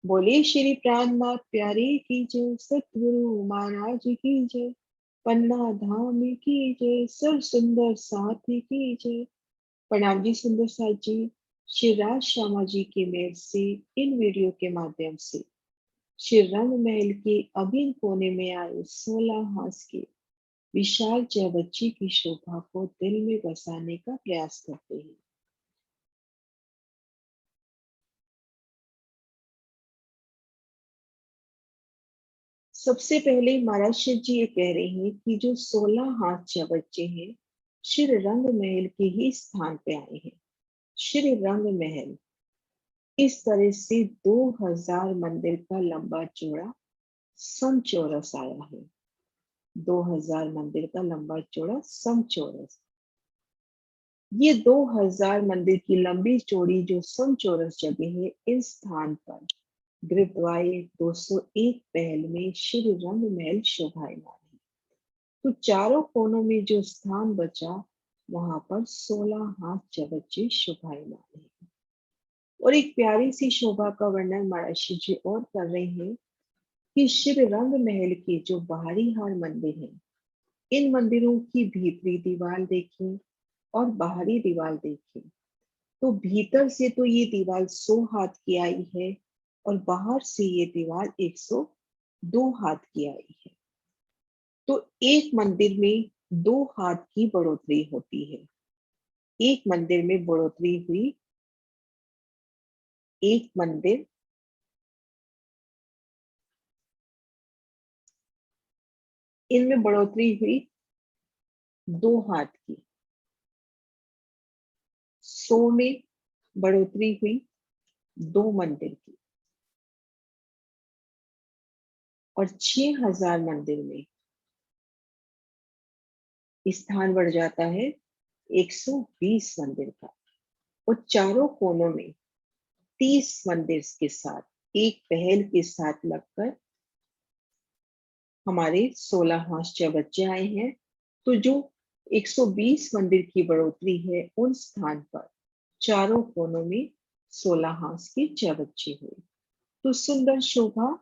बोले श्री प्राणनाथ प्यारे की जय, सतगुरु महाराज की जय, पन्ना धाम की जय, सब सुंदर साथी की जय। प्रणाम जी सुंदर साथ जी। श्री राज श्यामा जी की मेहर से इन वीडियो के माध्यम से श्री रंग महल के अगिन कोने में आए 16 हाथ के विशाल जय बच्ची की शोभा को दिल में बसाने का प्रयास करते हैं। सबसे पहले महाराज शिव जी ये कह रहे हैं कि जो 16 हाथ जय बच्चे हैं श्री रंग महल के ही स्थान पे आए हैं। श्री रंग महल इस तरह से 2000 मंदिर का लंबा चौड़ा समचौरस आया है। 2000 मंदिर का लंबा चौड़ा समचौरस। ये 2000 मंदिर की लंबी चौड़ी जो समचौरस जगह है, इस स्थान पर गृहद्वार 201 पहल में श्री रंग महल शोभायमान है। तो चारों कोनों में जो स्थान बचा वहां पर 16 हाथ जगज्जे शोभायमान है। और एक प्यारी सी शोभा का वर्णन महर्षि जी और कर रहे हैं कि श्री रंग महल के जो बाहरी हार मंदिर हैं, इन मंदिरों की भीतरी दीवार देखें और बाहरी दीवार देखें तो भीतर से तो ये दीवार 100 हाथ की आई है और बाहर से ये दीवार 102 हाथ की आई है। तो एक मंदिर में 2 हाथ की बढ़ोतरी होती है। एक मंदिर में बढ़ोतरी हुई, एक मंदिर इनमें बढ़ोतरी हुई 2 हाथ की। 100 में बढ़ोतरी हुई 2 मंदिर की और 6000 मंदिर में स्थान बढ़ जाता है 120 मंदिर का। और चारों कोनों में 30 मंदिर के साथ एक पहल के साथ लगकर हमारे 16 हाथ बच्चे आए हैं। तो जो 120 मंदिर की बढ़ोतरी है उन स्थान पर चारों कोनों में 16 हाथ की बच्चे हुए। तो सुंदर शोभा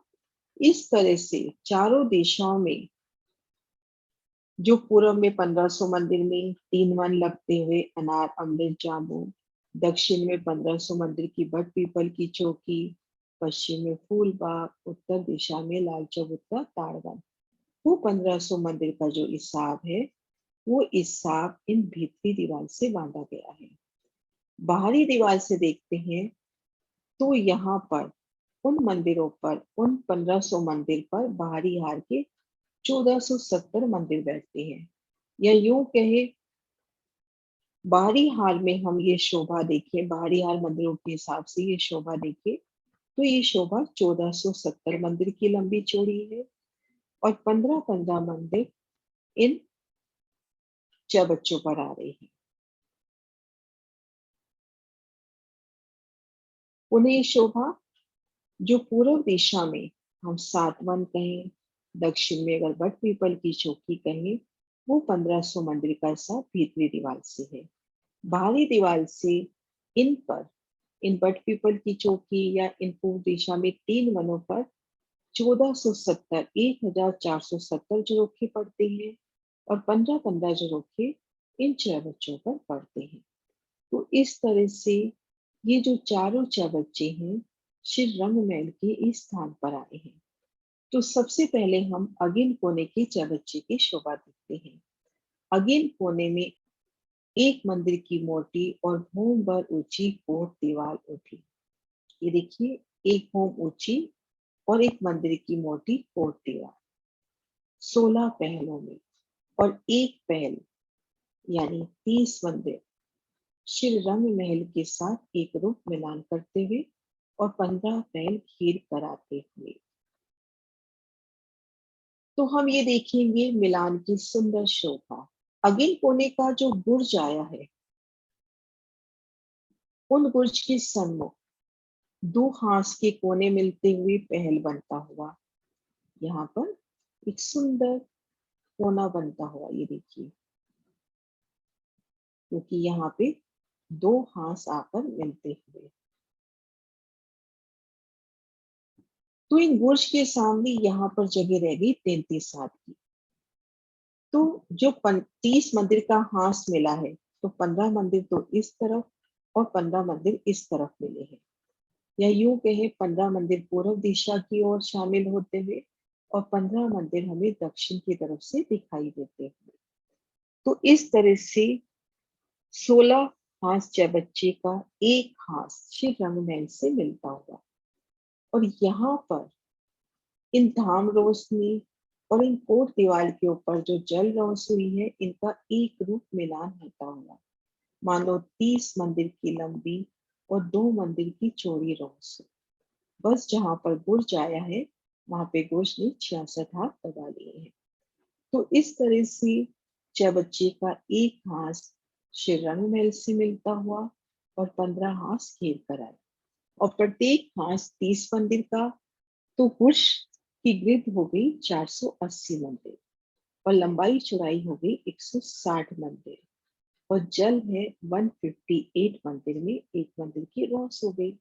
इस तरह से चारों दिशाओं में, जो पूर्व में 1500 मंदिर में 3 वन लगते हुए अनार अमृत जामू, दक्षिण में 1500 मंदिर की बट पीपल की चौकी, पश्चिम में फूल बाग, उत्तर दिशा में लाल चबूतरा ताड़वन, वो 1500 मंदिर का जो हिसाब है वो हिसाब इन भीतरी दीवार से बांधा गया है। बाहरी दीवार से देखते हैं तो यहाँ पर उन मंदिरों पर, उन 1500 मंदिर पर बाहरी हार के 1470 मंदिर बैठते हैं। या यूं कहे, बाहरी हार में हम ये शोभा देखें, बाहरी हार मंदिरों के हिसाब से ये शोभा देखें तो ये शोभा 1470 मंदिर की लंबी चौड़ी है और 15-15 मंदिर इन बच्चों पर आ रहे हैं। उन्हें ये शोभा जो पूर्व दिशा में हम सातवन कहें, दक्षिण में अगर बट पीपल की चौकी कहें, वो 1500 मंदिर का हिस्सा भीतरी दीवार से है। बाहरी दीवार से इन पर, इन बट पीपल की चौकी या इन पूर्व दिशा में 3 वनों पर 1470 1470 झरोखे पड़ते हैं और 15-15 झरोखे इन 6 बच्चों पर पड़ते हैं। तो इस तरह से ये जो चारों 6 बच्चे हैं श्री रंग महल के इस स्थान पर आए हैं। तो सबसे पहले हम अगिन कोने के 6 बच्चे की शोभा देखते हैं। अगिन कोने में एक मंदिर की मोटी और भूम भर ऊंची कोट दीवार उठी। ये देखिए, एक भूम ऊंची और एक मंदिर की मोटी कोट दीवार 16 पहलों में, और एक पहल यानी 30 मंदिर श्री रंग महल के साथ एक रूप मिलान करते हुए और 15 पहल घेर कराते हुए। तो हम ये देखेंगे मिलान की सुंदर शोभा। अगिन कोने का जो बुर्ज आया है, उन बुर्ज के सम्मुख 2 हाथ के कोने मिलते हुए पहल बनता हुआ यहाँ पर एक सुंदर कोना बनता हुआ, ये देखिए, क्योंकि यहाँ पे 2 हाथ आकर मिलते हुए। तो इन बुर्ज के सामने यहाँ पर जगह रह गई 33 हाथ की। तो जो 30 मंदिर का हांस मिला है, तो 15 मंदिर तो इस तरफ और 15 मंदिर इस तरफ मिले हैं। या यूं कहे 15 मंदिर पूर्व दिशा की ओर शामिल होते हुए और 15 मंदिर हमें दक्षिण की तरफ से दिखाई देते हैं। तो इस तरह से 16 हांस बच्चे का एक हांस श्री रंगमहल से मिलता हुआ। और यहाँ पर इन धाम रोशनी और इन कोट दीवार के ऊपर जो जल रोशनी है, इनका एक रूप मिलान होता हुआ मानो 30 मंदिर की लंबी और 2 मंदिर की चौड़ी रोशनी। बस जहां पर बुर्ज आया है, वहां पे गोश ने 66 हाथ लगा लिए हैं। तो इस तरह से बच्चे का एक हांस श्री रंगमहल से मिलता हुआ और 15 हांस घेर कर आए। और प्रत्येक हांस 30 मंदिर का, तो बुर्ज की ग्रिड हो गई 480 मंदिर और लंबाई चौड़ाई हो गई 160 मंदिर और जल है 158 मंदिर में एक मंदिर की रॉस हो गई।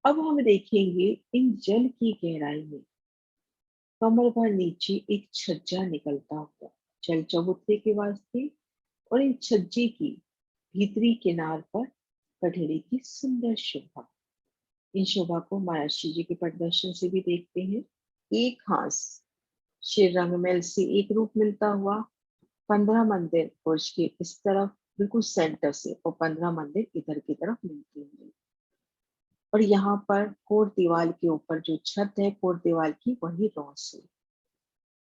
अब हम देखेंगे इन जल की गहराई में कमर भर नीचे एक छज्जा निकलता हुआ जल चबूतरे के वास्ते। और इन छज्जे की भीतरी किनार पर कठेरे की सुंदर शोभा। इन शोभा को महर्षि जी के प्रदर्शन से भी देखते हैं। एक हांस श्री रंगमहल से एक रूप मिलता हुआ, 15 मंदिर बुर्ज के इस तरफ बिल्कुल सेंटर से और 15 मंदिर इधर की तरफ मिलते हैं। और यहाँ पर कोट दीवार के ऊपर जो छत है कोट दीवार की, वही रोशनी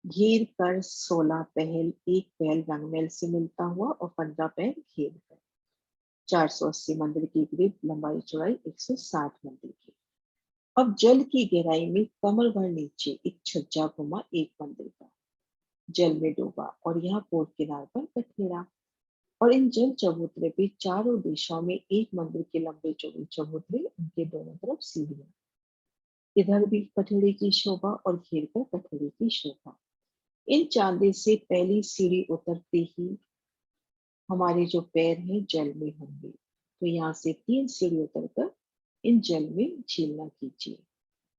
घेर कर 16 पहल, एक पहल रंगमहल से मिलता हुआ और 15 पहल घेर कर 480 मंदिर की ग्रिड, लंबाई चौड़ाई 160 मंदिर की। अब जल की गहराई में कमर भर नीचे एक छज्जा घुमा एक मंदिर का, जल में डूबा और यहाँ कोट किनार पर कठेरा। और इन जल चबूतरे पे चारों दिशाओं में एक मंदिर के लंबे चौड़े चबूतरे, उनके दोनों तरफ सीढ़ियां, इधर भी कठेरे की शोभा और घेर कर कठेरे की शोभा। इन चांदी से पहली सीढ़ी उतरते ही हमारे जो पैर हैं जल में होंगे। तो यहाँ से 3 सीढ़ी उतरकर इन जल में झीलना कीजिए।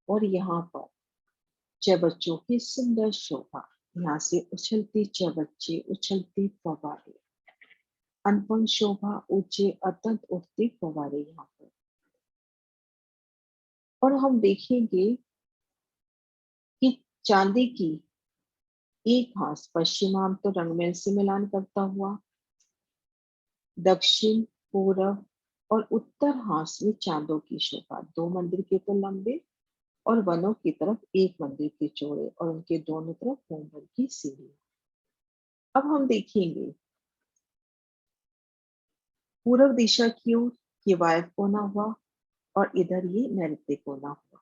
और यहाँ पर बच्चों की सुंदर शोभा, यहाँ से उछलते बच्चे, उछलते फव्वारे, अनुपम शोभा, ऊंचे अत्यंत उठते फव्वारे यहाँ पर। और हम देखेंगे कि चांदी की एक हांस पश्चिमाम तो रंगमहल से मिलान करता हुआ, दक्षिण, पूरब और उत्तर हांस में चांदों की शोभा, 2 मंदिर के तो लंबे और वनों की तरफ एक मंदिर के चौड़े और उनके दोनों तरफ होमवर की सीढ़ी। अब हम देखेंगे पूर्व दिशा की ओर ये वायव कोना हुआ और इधर ये नैऋत्य कोना हुआ।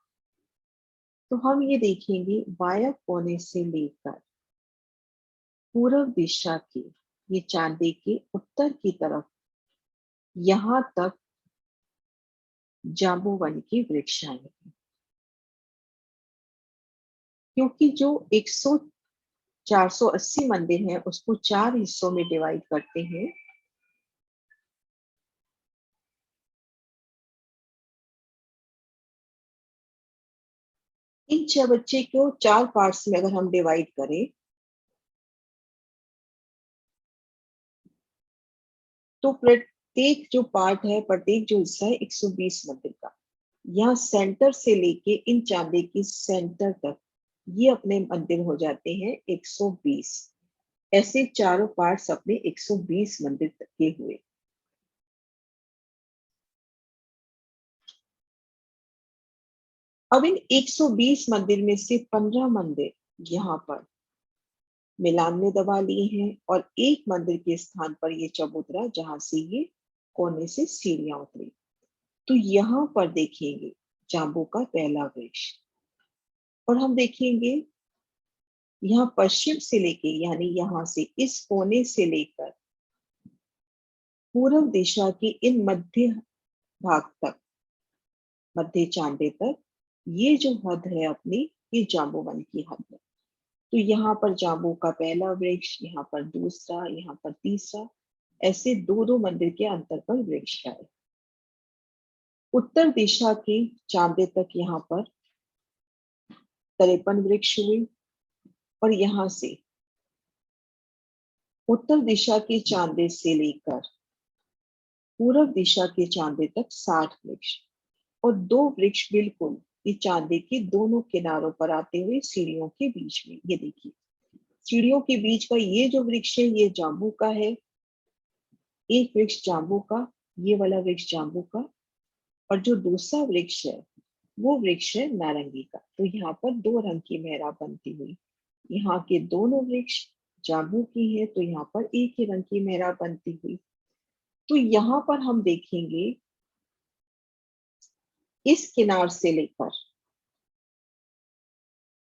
तो हम ये देखेंगे वायव कोने से लेकर पूर्व दिशा के ये चांदी के उत्तर की तरफ यहाँ तक जाम्बूवन की वृक्ष आए हैं। क्योंकि जो 100 480 मंदिर हैं उसको 4 हिस्सों में डिवाइड करते हैं। इन 6 बच्चे को 4 पार्ट्स में अगर हम डिवाइड करें, तो प्रत्येक जो पार्ट है, प्रत्येक जो हिस्सा है 120 मंदिर का। यहाँ सेंटर से लेके इन चांदी की सेंटर तक ये अपने मंदिर हो जाते हैं 120। ऐसे चारों पार्ट्स अपने 120 मंदिर तक के हुए। अब इन 120 मंदिर में से 15 मंदिर यहाँ पर मिलान में दबा लिए हैं और एक मंदिर के स्थान पर ये चबूतरा जहां से ये कोने से सीढ़ियां उतरी। तो यहाँ पर देखेंगे जाम्बू का पहला वृक्ष। और हम देखेंगे यहाँ पश्चिम से लेके, यानी यहाँ से इस कोने से लेकर पूर्व दिशा के इन मध्य भाग तक, मध्य चांदे तक, ये जो हद है अपनी, ये जाम्बूवन की हद है। तो यहाँ पर जाम्बू का पहला वृक्ष, यहाँ पर दूसरा, यहाँ पर तीसरा, ऐसे 2-2 मंदिर के अंतर पर वृक्ष है। उत्तर दिशा के चांदे तक यहाँ पर 53 वृक्ष हुए, और यहाँ से उत्तर दिशा के चांदे से लेकर पूर्व दिशा के चांदे तक 60 वृक्ष, और 2 वृक्ष बिल्कुल ये चांदे के दोनों किनारों पर आते हुए सीढ़ियों के बीच में। ये देखिए, सीढ़ियों के बीच का ये जो वृक्ष है ये जांबू का है, एक वृक्ष जांबू का, ये वाला वृक्ष जांबू का, और जो दूसरा वृक्ष है वो वृक्ष है नारंगी का। तो यहाँ पर 2 रंग की मेहराब बनती हुई, यहाँ के दोनों वृक्ष जांबू की है, तो यहाँ पर एक ही रंग की मेहराब बनती हुई। तो यहाँ पर हम देखेंगे इस किनार से लेकर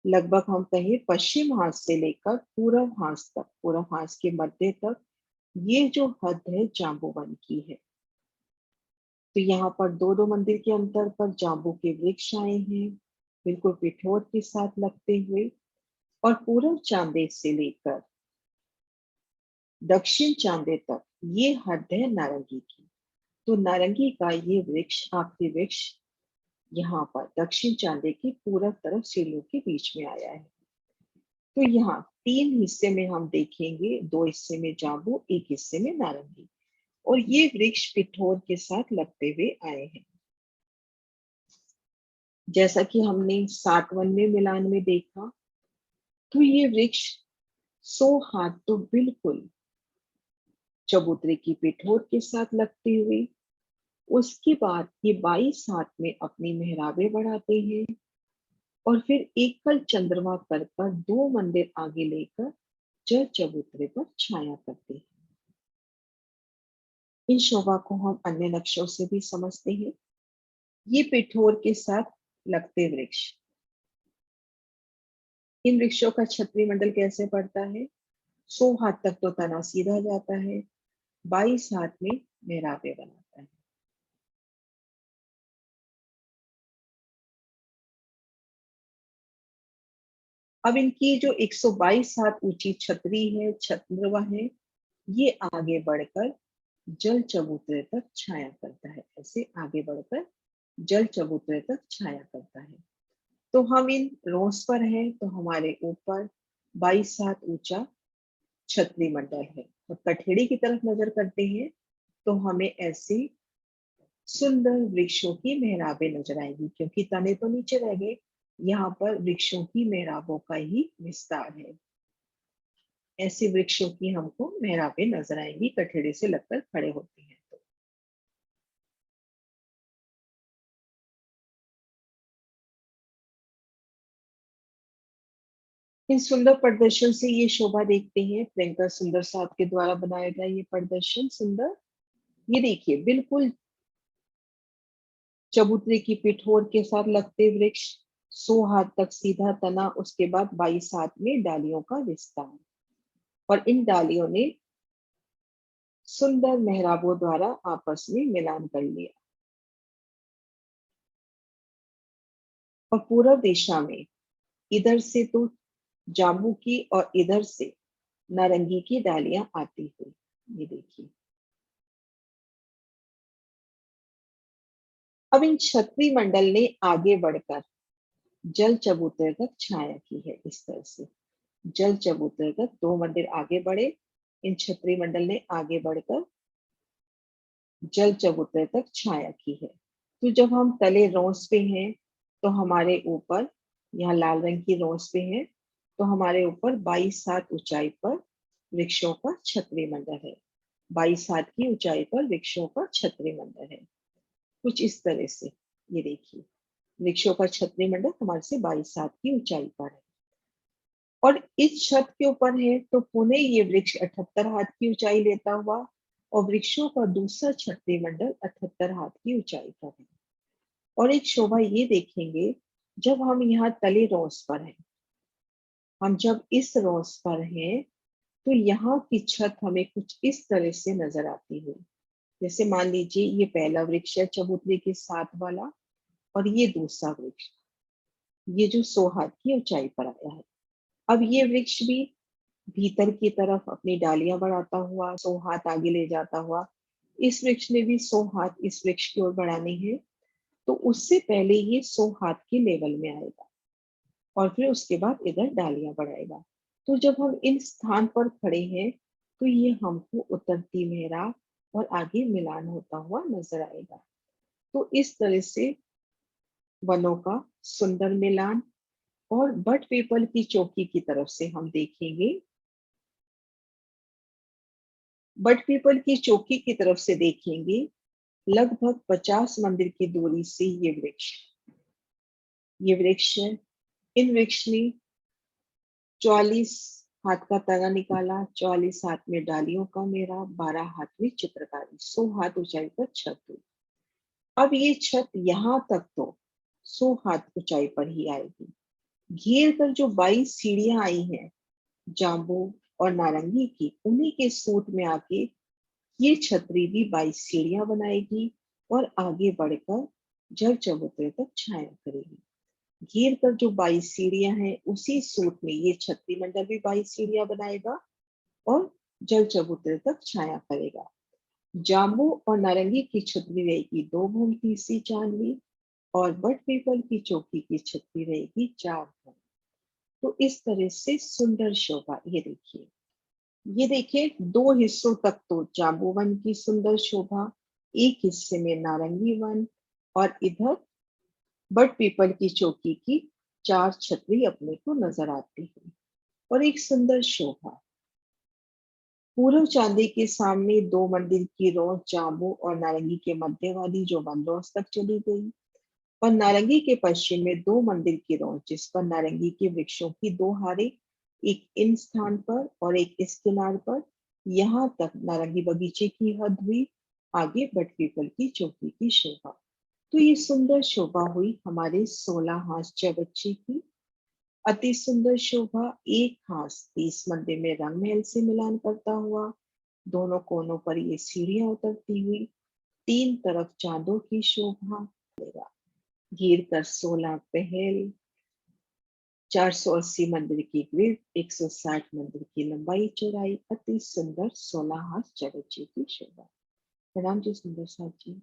लगभग हम कहें पश्चिम हाथ से लेकर पूर्व हाथ तक, पूर्व हाथ के मध्य तक, ये जो हद है जांबू वन की है। तो यहाँ पर 2-2 मंदिर के अंतर पर जांबू के वृक्ष आए हैं, बिल्कुल पिठोर के साथ लगते हुए, और पूर्व चांदे से लेकर दक्षिण चांदे तक ये हद है नारंगी की। तो नारंगी का ये वृक्ष, आखिरी वृक्ष, यहाँ पर दक्षिण चांदे की पूर्व तरफ सीढ़ियों के बीच में आया है। तो यहाँ 3 हिस्से में हम देखेंगे, 2 हिस्से में जांबू, एक हिस्से में नारंगी, और ये वृक्ष पिठोर के साथ लगते हुए आए हैं। जैसा कि हमने 60वें मिलान में देखा, तो ये वृक्ष 100 हाथ तो बिल्कुल चबूतरे की पिठोर के साथ लगते हुए, उसके बाद ये 22 हाथ में अपनी मेहराबें बढ़ाते हैं, और फिर एकल चंद्रमा कर 2 मंदिर आगे लेकर जल चबूतरे पर छाया करते हैं। इन शोभा को हम अन्य नक्शों से भी समझते हैं। ये पिठोर के साथ लगते वृक्ष, इन वृक्षों का छतरी मंडल कैसे पड़ता है? 100 हाथ तक तो तना सीधा जाता है, 22 हाथ में मेहराबें बनाता है। अब इनकी जो 122 हाथ ऊंची छतरी है, छत्रवा है, ये आगे बढ़कर जल चबूतरे तक छाया करता है। ऐसे आगे बढ़कर जल चबूतरे तक छाया करता है। तो हम इन रोज पर हैं, तो हमारे ऊपर 22 हाथ ऊंचा छतरी मंडल है, और कठेड़ी की तरफ नजर करते हैं तो हमें ऐसे सुंदर वृक्षों की मेहराबें नजर आएगी, क्योंकि तने तो नीचे रह गए, यहाँ पर वृक्षों की मेहराबों का ही विस्तार है। ऐसे वृक्षों की हमको मेहराबें नजर आएंगी, कठेड़े से लगकर खड़े होते हैं तो। इन सुंदर प्रदर्शन से ये शोभा देखते हैं। प्रियंका सुंदर साहब के द्वारा बनाया गया ये प्रदर्शन सुंदर, ये देखिए बिल्कुल चबूतरे की पिठोर के साथ लगते वृक्ष, 100 हाथ तक सीधा तना, उसके बाद 22 हाथ में डालियों का विस्तार, और इन डालियों ने सुंदर मेहराबों द्वारा आपस में मिलान कर लिया। और पूर्व दिशा में इधर से तो जांबू की और इधर से नारंगी की डालियां आती हुई, ये देखिए। अब इन छतरी मंडल ने आगे बढ़कर जल चबूतरे तक छाया की है। इस तरह से जल चबूतरे तक 2 मंदिर आगे बढ़े, इन छतरी मंडल ने आगे बढ़कर जल चबूतरे तक छाया की है। तो जब हम तले रोस पे हैं, तो हमारे ऊपर, यहाँ लाल रंग की रोस पे है, तो हमारे ऊपर 22 हाथ ऊंचाई पर वृक्षों का छतरी मंडल है। 22 हाथ की ऊंचाई पर वृक्षों का छतरी मंडल है, कुछ इस तरह से। ये देखिए, वृक्षों का छतरी मंडल हमारे से 22 हाथ की ऊंचाई पर है, और इस छत के ऊपर है तो पुनः ये वृक्ष 78 हाथ की ऊंचाई लेता हुआ, और वृक्षों का दूसरा छतरी मंडल 78 हाथ की ऊंचाई पर है। और एक शोभा ये देखेंगे, जब हम यहाँ तले रोस पर हैं, हम जब इस रोस पर हैं, तो यहाँ की छत हमें कुछ इस तरह से नजर आती है। जैसे मान लीजिए ये पहला वृक्ष है चबूतरे के साथ वाला, और ये दूसरा वृक्ष, ये जो 100 हाथ की ऊंचाई पर आया है। अब ये वृक्ष भी भीतर की तरफ अपनी डालियां बढ़ाता हुआ 100 हाथ आगे ले जाता हुआ, इस वृक्ष ने भी 100 हाथ इस वृक्ष की ओर बढ़ाने हैं, तो उससे पहले ये 100 हाथ के लेवल में आएगा। और फिर उसके बाद इधर डालियां बढ़ाएगा। तो जब हम इन स्थान पर खड़े हैं तो ये हमको उतरती मेहराब और आगे मिलान होता हुआ नजर आएगा। तो इस तरह से वनों का सुंदर मिलान। और बट पीपल की चौकी की तरफ से हम देखेंगे, बट पीपल की चौकी की तरफ से देखेंगे, लगभग 50 मंदिर की दूरी से ये वृक्ष है। इन वृक्ष ने 44 हाथ का तरा निकाला, 44 हाथ में डालियों का मेरा, 12 हाथ में चित्रकारी, 100 हाथ ऊंचाई पर छत हुई। अब ये छत यहाँ तक तो 100 हाथ ऊंचाई पर ही आएगी। घेर कर जो 22 सीढ़ियां आई हैं जाम्बू और नारंगी की, उन्हीं के सूट में आके ये छतरी भी 22 सीढ़ियां बनाएगी और आगे बढ़कर जल चबूतरे तक छाया करेगी। घेर कर जो 22 सीढ़ियां हैं उसी सूट में ये छतरी मंडल भी 22 सीढ़ियां बनाएगा और जल चबूतरे तक छाया करेगा। जाम्बू और नारंगी की छतरी रहेगी 2 भूम तीसरी चांदनी, और बट पीपल की चौकी की छतरी रहेगी 4 भूम। तो इस तरह से सुंदर शोभा, ये देखिए 2 हिस्सों तक तो जाम्बू वन की सुंदर शोभा, एक हिस्से में नारंगी वन, और इधर बट पीपल की चौकी की 4 छतरी अपने को नजर आती है और एक सुंदर शोभा। पूर्व चांदी के सामने 2 मंदिर की रोज जाम्बू और नारंगी के मध्य वाली जो वनरोज तक चली गई, और नारंगी के पश्चिम में 2 मंदिर की रोज जिस पर नारंगी के वृक्षों की 2 हारे, एक इन स्थान पर और एक इस किनार पर, यहाँ तक नारंगी बगीचे की हद हुई। आगे बट पीपल की चौकी की शोभा। तो ये सुंदर शोभा हुई हमारे 16 हाथ चौबच्चे की। अति सुंदर शोभा, एक हाथ 30 मंदिर में रंग महल से मिलान करता हुआ, दोनों कोनों पर ये सीढ़ियां उतरती हुई, 3 तरफ चांदों की शोभा, घेर कर 16 पहल, 480 मंदिर की ग्रिड, 160 मंदिर की लंबाई चौड़ाई, अति सुंदर 16 हाथ चौबच्चे की शोभा। प्रणाम जी सुंदर साथ जी।